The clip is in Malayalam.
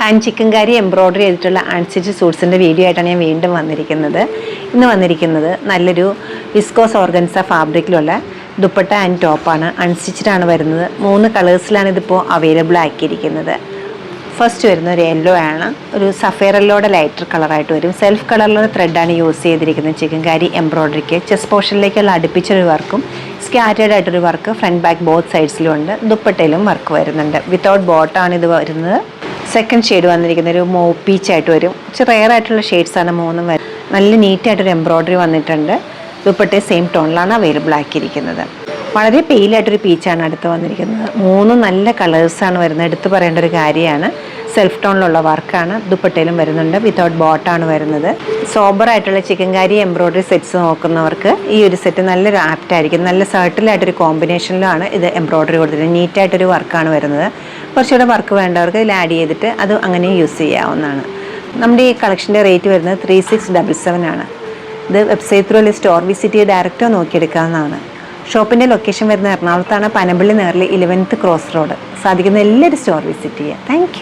ആൻഡ് ചിക്കൻ കറി എംബ്രോയ്ഡറി ചെയ്തിട്ടുള്ള അൺസ്റ്റിച്ച് സൂട്ട്സിൻ്റെ വീഡിയോ ആയിട്ടാണ് ഞാൻ വീണ്ടും വന്നിരിക്കുന്നത്. ഇന്ന് വന്നിരിക്കുന്നത് നല്ലൊരു വിസ്കോസ് ഓർഗൻസ ഫാബ്രിക്കിലുള്ള ദുപ്പട്ട ആൻഡ് ടോപ്പാണ്. അൺസ്റ്റിച്ചഡാണ് വരുന്നത്. 3 കളേഴ്സിലാണ് ഇതിപ്പോൾ അവൈലബിൾ ആക്കിയിരിക്കുന്നത്. ഫസ്റ്റ് വരുന്ന ഒരു യെല്ലോ ആണ്, ഒരു സഫയർ യെല്ലോയുടെ ലൈറ്റർ കളറായിട്ട് വരും. സെൽഫ് കളറിലുള്ള ത്രെഡാണ് യൂസ് ചെയ്തിരിക്കുന്നത്. ചിക്കൻ കറി എംബ്രോയ്ഡറിക്ക് ചെസ്റ്റ് പോർഷനിലേക്കുള്ള അടുപ്പിച്ചൊരു വർക്കും സ്കാറ്റേഡ് ആയിട്ടൊരു വർക്ക് ഫ്രണ്ട് ബാക്ക് ബോത്ത് സൈഡ്സിലും ഉണ്ട്. ദുപ്പട്ടയിലും വർക്ക് വരുന്നുണ്ട്. വിത്തൗട്ട് ബോട്ടാണ് ഇത് വരുന്നത്. സെക്കൻഡ് ഷെയ്ഡ് വന്നിരിക്കുന്ന ഒരു മോ പീച്ചായിട്ട് വരും. റെയർ ആയിട്ടുള്ള ഷെയ്ഡ്സാണ് 3 വരും. നല്ല നീറ്റായിട്ടൊരു എംബ്രോയ്ഡറി വന്നിട്ടുണ്ട്. ദുപ്പട്ടയെ സെയിം ടോണിലാണ് അവൈലബിൾ ആക്കിയിരിക്കുന്നത്. വളരെ പെയിലായിട്ടൊരു പീച്ചാണ് അടുത്ത് വന്നിരിക്കുന്നത്. 3 നല്ല കളേഴ്സാണ് വരുന്നത്. എടുത്ത് പറയേണ്ട ഒരു കാര്യമാണ്. സെൽഫ് ടോണിലുള്ള വർക്കാണ്. ദുപ്പട്ടയിലും വരുന്നുണ്ട്. വിത്തൗട്ട് ബോട്ടാണ് വരുന്നത്. സോബറായിട്ടുള്ള ചിക്കൻ കറി എംബ്രോയ്ഡറി സെറ്റ്സ് നോക്കുന്നവർക്ക് ഈ ഒരു സെറ്റ് നല്ലൊരു ആപ്റ്റായിരിക്കും. നല്ല സർട്ടിലായിട്ടൊരു കോമ്പിനേഷനിലാണ് ഇത് എംബ്രോയ്ഡറി കൊടുത്തിട്ട് നീറ്റായിട്ടൊരു വർക്കാണ് വരുന്നത്. കുറച്ചുകൂടെ വർക്ക് വേണ്ടവർക്ക് ഇതിൽ ആഡ് ചെയ്തിട്ട് അത് അങ്ങനെ യൂസ് ചെയ്യാവുന്നതാണ്. നമ്മുടെ ഈ കളക്ഷൻ്റെ റേറ്റ് വരുന്നത് 3677 ആണ്. ഇത് വെബ്സൈറ്റ് ത്രൂ അല്ലെങ്കിൽ സ്റ്റോർ വിസിറ്റ് ചെയ്ത് ഡയറക്റ്റോ നോക്കിയെടുക്കാവുന്നതാണ്. ഷോപ്പിൻ്റെ ലൊക്കേഷൻ വരുന്നത് എറണാകുളത്താണ്. Panampilly nearly 11th cross road. സാധിക്കുന്ന എല്ലാവരും സ്റ്റോർ വിസിറ്റ് ചെയ്യുക. താങ്ക്